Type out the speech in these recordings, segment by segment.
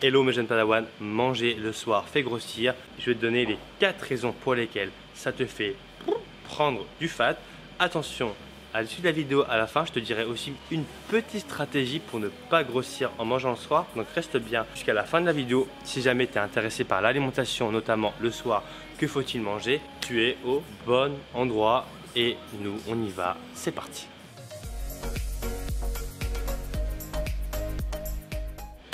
Hello mes jeunes padawans, manger le soir fait grossir. Je vais te donner les 4 raisons pour lesquelles ça te fait prendre du fat. Attention, à l'issue de la vidéo, à la fin, je te dirai aussi une petite stratégie pour ne pas grossir en mangeant le soir. Donc reste bien jusqu'à la fin de la vidéo. Si jamais tu es intéressé par l'alimentation, notamment le soir, que faut-il manger? Tu es au bon endroit et nous, on y va. C'est parti.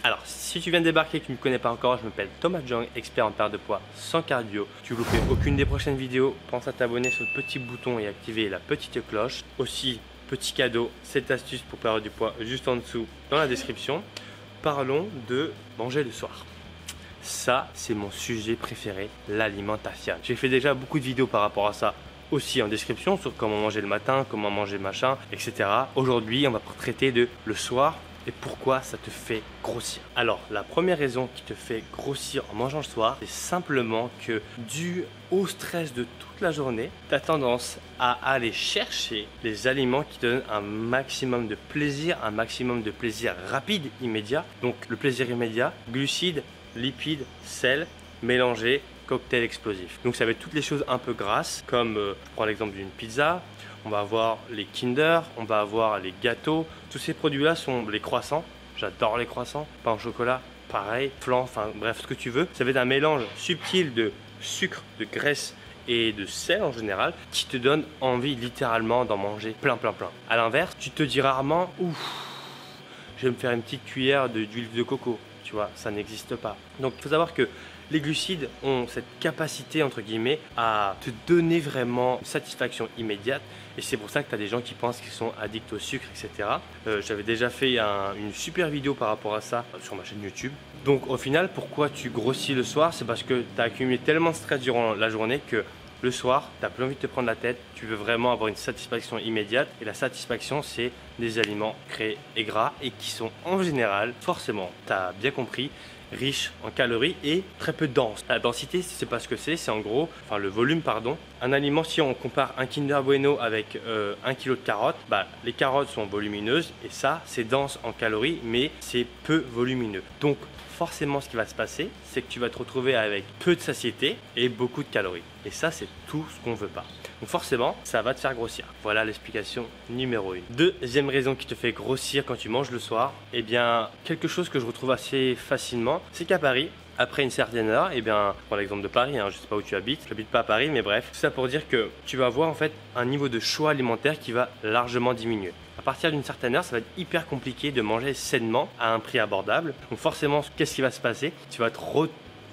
Alors, si tu viens de débarquer et que tu ne me connais pas encore, je m'appelle Thomas Jong, expert en perte de poids sans cardio. Tu ne loupes aucune des prochaines vidéos, pense à t'abonner sur le petit bouton et activer la petite cloche. Aussi, petit cadeau, cette astuce pour perdre du poids juste en dessous dans la description. Parlons de manger le soir. Ça, c'est mon sujet préféré, l'alimentation. J'ai fait déjà beaucoup de vidéos par rapport à ça aussi en description sur comment manger le matin, comment manger machin, etc. Aujourd'hui, on va traiter de le soir. Et pourquoi ça te fait grossir? Alors, la première raison qui te fait grossir en mangeant le soir, c'est simplement que dû au stress de toute la journée, tu as tendance à aller chercher les aliments qui te donnent un maximum de plaisir rapide, immédiat. Donc, le plaisir immédiat, glucides, lipides, sel, mélangés, cocktail explosif. Donc, ça va être toutes les choses un peu grasses, comme, je prends l'exemple d'une pizza. On va avoir les Kinder, on va avoir les gâteaux. Tous ces produits-là sont les croissants. J'adore les croissants. Pain au chocolat, pareil. Flan, enfin bref, ce que tu veux. Ça va être un mélange subtil de sucre, de graisse et de sel en général qui te donne envie littéralement d'en manger plein. A l'inverse, tu te dis rarement « Ouf, je vais me faire une petite cuillère d'huile de coco ». Tu vois, ça n'existe pas. Donc il faut savoir que les glucides ont cette capacité entre guillemets à te donner vraiment une satisfaction immédiate et c'est pour ça que tu as des gens qui pensent qu'ils sont addicts au sucre, etc. J'avais déjà fait une super vidéo par rapport à ça sur ma chaîne YouTube. Donc au final, pourquoi tu grossis le soir? C'est parce que tu as accumulé tellement de stress durant la journée que le soir, tu n'as plus envie de te prendre la tête, tu veux vraiment avoir une satisfaction immédiate et la satisfaction, c'est des aliments créés et gras et qui sont en général, forcément, tu as bien compris, riches en calories et très peu denses. La densité, c'est pas ce que c'est en gros, enfin le volume pardon. Un aliment, si on compare un Kinder Bueno avec 1 kg de carottes, les carottes sont volumineuses et ça, c'est dense en calories mais c'est peu volumineux. Donc forcément ce qui va se passer, c'est que tu vas te retrouver avec peu de satiété et beaucoup de calories. Et ça, c'est tout ce qu'on ne veut pas. Donc forcément, ça va te faire grossir. Voilà l'explication numéro 1. Deuxième raison qui te fait grossir quand tu manges le soir, eh bien, quelque chose que je retrouve assez facilement, c'est qu'à Paris, après une certaine heure, eh bien, pour l'exemple de Paris, je ne sais pas où tu habites, je n'habite pas à Paris, mais bref, tout ça pour dire que tu vas avoir en fait un niveau de choix alimentaire qui va largement diminuer. À partir d'une certaine heure, ça va être hyper compliqué de manger sainement à un prix abordable. Donc forcément, qu'est-ce qui va se passer? Tu vas te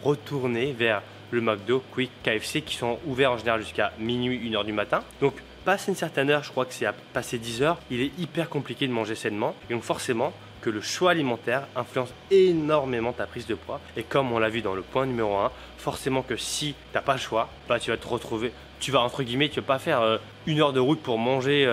retourner vers le McDo, Quick, KFC qui sont ouverts en général jusqu'à minuit, 1h du matin. Donc passé une certaine heure, je crois que c'est à passer 10 heures, il est hyper compliqué de manger sainement. Et donc forcément que le choix alimentaire influence énormément ta prise de poids. Et comme on l'a vu dans le point numéro 1, forcément que si tu n'as pas le choix, tu vas te retrouver, tu vas entre guillemets, tu vas pas faire 1 heure de route pour manger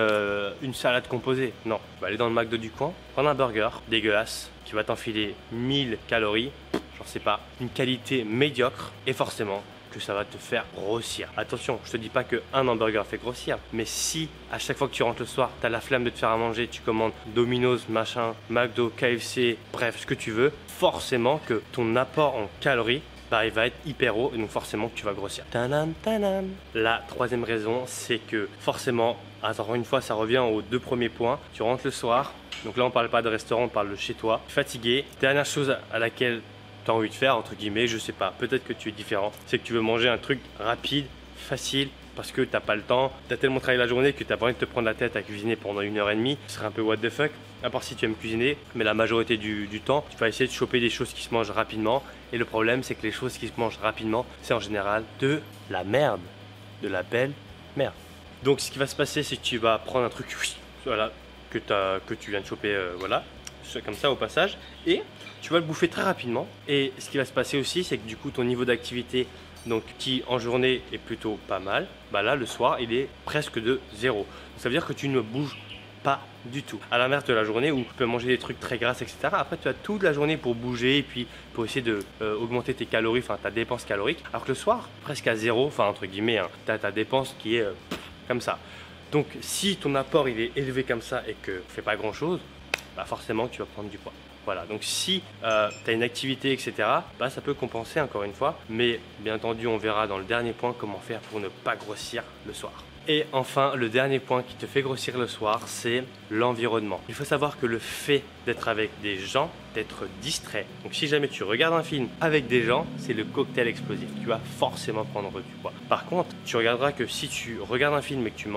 une salade composée. Non, tu vas aller dans le McDo du coin, prendre un burger dégueulasse qui va t'enfiler 1000 calories, j'en sais pas, une qualité médiocre et forcément que ça va te faire grossir. Attention, je te dis pas qu'un hamburger fait grossir, mais si à chaque fois que tu rentres le soir, tu as la flemme de te faire à manger, tu commandes Domino's, machin, McDo, KFC, bref, ce que tu veux, forcément que ton apport en calories, il va être hyper haut et donc forcément que tu vas grossir. Tadam, tadam. La troisième raison, c'est que forcément, encore une fois, ça revient aux 2 premiers points. Tu rentres le soir, donc là on parle pas de restaurant, on parle de chez toi, fatigué. Dernière chose à laquelle tu as envie de faire, entre guillemets, je sais pas, peut-être que tu es différent, c'est que tu veux manger un truc rapide, facile, parce que t'as pas le temps, tu as tellement travaillé la journée que tu n'as pas envie de te prendre la tête à cuisiner pendant 1h30, ce serait un peu what the fuck, à part si tu aimes cuisiner, mais la majorité du temps, tu vas essayer de choper des choses qui se mangent rapidement, et le problème c'est que les choses qui se mangent rapidement, c'est en général de la merde, de la belle merde. Donc ce qui va se passer, c'est que tu vas prendre un truc, voilà, que tu viens de choper, voilà, comme ça au passage, et tu vas le bouffer très rapidement. Et ce qui va se passer aussi, c'est que du coup ton niveau d'activité, donc qui en journée est plutôt pas mal, là le soir il est presque de 0. Donc, ça veut dire que tu ne bouges pas du tout. À l'inverse de la journée où tu peux manger des trucs très grasses, etc. Après tu as toute la journée pour bouger et puis pour essayer de augmenter tes calories, enfin ta dépense calorique. Alors que le soir, presque à 0, enfin entre guillemets, tu as ta dépense qui est comme ça. Donc si ton apport il est élevé comme ça et que tu fais pas grand chose, forcément tu vas prendre du poids. Voilà, donc si tu as une activité, etc., bah, ça peut compenser encore une fois. Mais bien entendu, on verra dans le dernier point comment faire pour ne pas grossir le soir. Et enfin, le dernier point qui te fait grossir le soir, c'est l'environnement. Il faut savoir que le fait d'être avec des gens, d'être distrait. Donc si jamais tu regardes un film avec des gens, c'est le cocktail explosif. Tu vas forcément prendre du poids. Par contre, tu regarderas que si tu regardes un film et que tu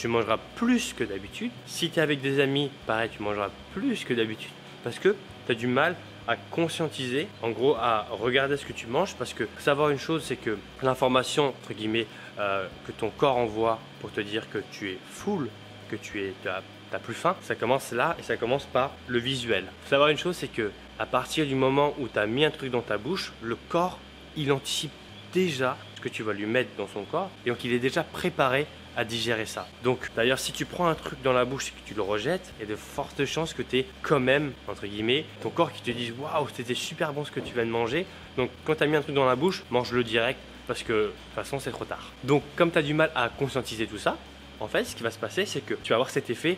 mangeras plus que d'habitude. Si tu es avec des amis, pareil, tu mangeras plus que d'habitude. Parce que tu as du mal à conscientiser, en gros à regarder ce que tu manges, parce que savoir une chose, c'est que l'information entre guillemets que ton corps envoie pour te dire que tu es full, que t'as plus faim, ça commence là et ça commence par le visuel. Faut savoir une chose, c'est que à partir du moment où tu as mis un truc dans ta bouche, le corps il anticipe déjà ce que tu vas lui mettre dans son corps et donc il est déjà préparé à digérer ça. Donc d'ailleurs si tu prends un truc dans la bouche et que tu le rejettes, il y a de fortes chances que tu aies quand même, entre guillemets, ton corps qui te dise waouh c'était super bon ce que tu viens de manger. Donc quand tu as mis un truc dans la bouche, mange-le direct parce que de toute façon c'est trop tard. Donc comme tu as du mal à conscientiser tout ça, en fait ce qui va se passer c'est que tu vas avoir cet effet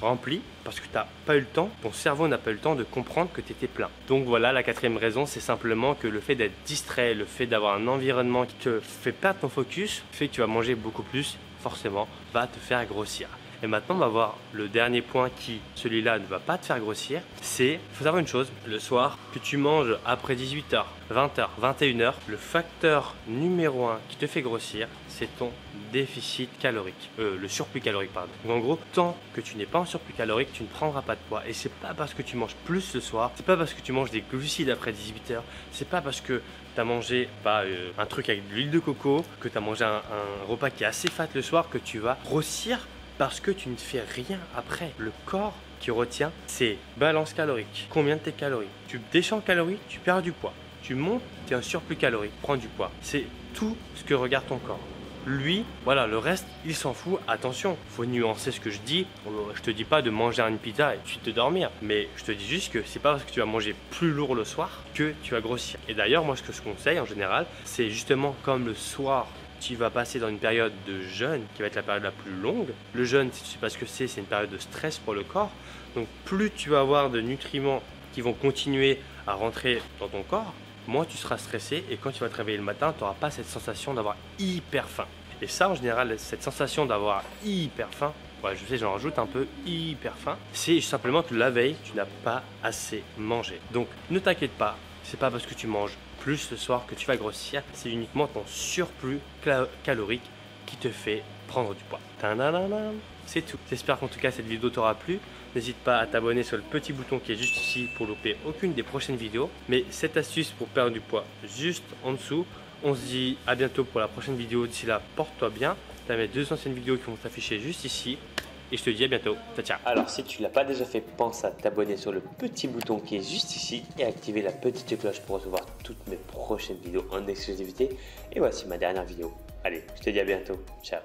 rempli parce que tu n'as pas eu le temps, ton cerveau n'a pas eu le temps de comprendre que tu étais plein. Donc voilà, la quatrième raison, c'est simplement que le fait d'être distrait, le fait d'avoir un environnement qui te fait perdre ton focus, fait que tu vas manger beaucoup plus, forcément, va te faire grossir. Et maintenant, on va voir le dernier point qui, celui-là, ne va pas te faire grossir. C'est, il faut savoir une chose, le soir, que tu manges après 18h, 20h, 21h, le facteur numéro 1 qui te fait grossir, c'est ton déficit calorique, le surplus calorique, pardon. Donc en gros, tant que tu n'es pas en surplus calorique, tu ne prendras pas de poids. Et c'est pas parce que tu manges plus le soir, c'est pas parce que tu manges des glucides après 18h, c'est pas parce que tu as mangé un truc avec de l'huile de coco, que tu as mangé un repas qui est assez fat le soir, que tu vas grossir. Parce que tu ne fais rien après. Le corps qui retient, c'est balance calorique. Combien de tes calories? Tu descends en calories, tu perds du poids. Tu montes, tu es en surplus calorique, prends du poids. C'est tout ce que regarde ton corps. Lui, voilà, le reste, il s'en fout. Attention, faut nuancer ce que je dis. Je te dis pas de manger une pizza et puis de dormir. Mais je te dis juste que c'est pas parce que tu vas manger plus lourd le soir que tu vas grossir. Et d'ailleurs, moi, ce que je conseille en général, c'est justement comme le soir, tu vas passer dans une période de jeûne qui va être la période la plus longue. Le jeûne, si tu ne sais pas ce que c'est une période de stress pour le corps. Donc plus tu vas avoir de nutriments qui vont continuer à rentrer dans ton corps, moins tu seras stressé et quand tu vas te réveiller le matin, tu n'auras pas cette sensation d'avoir hyper faim. Et ça, en général, cette sensation d'avoir hyper faim, ouais, je sais, j'en rajoute un peu, hyper faim, c'est simplement que la veille, tu n'as pas assez mangé. Donc ne t'inquiète pas, c'est pas parce que tu manges plus le soir que tu vas grossir, c'est uniquement ton surplus calorique qui te fait prendre du poids. C'est tout. J'espère qu'en tout cas cette vidéo t'aura plu. N'hésite pas à t'abonner sur le petit bouton qui est juste ici pour louper aucune des prochaines vidéos. Mais cette astuce pour perdre du poids juste en dessous. On se dit à bientôt pour la prochaine vidéo. D'ici là, porte-toi bien. Tu as mes 2 anciennes vidéos qui vont s'afficher juste ici. Et je te dis à bientôt. Ciao, ciao. Alors si tu ne l'as pas déjà fait, pense à t'abonner sur le petit bouton qui est juste ici et activer la petite cloche pour recevoir toutes mes prochaines vidéos en exclusivité. Et voici ma dernière vidéo. Allez, je te dis à bientôt. Ciao.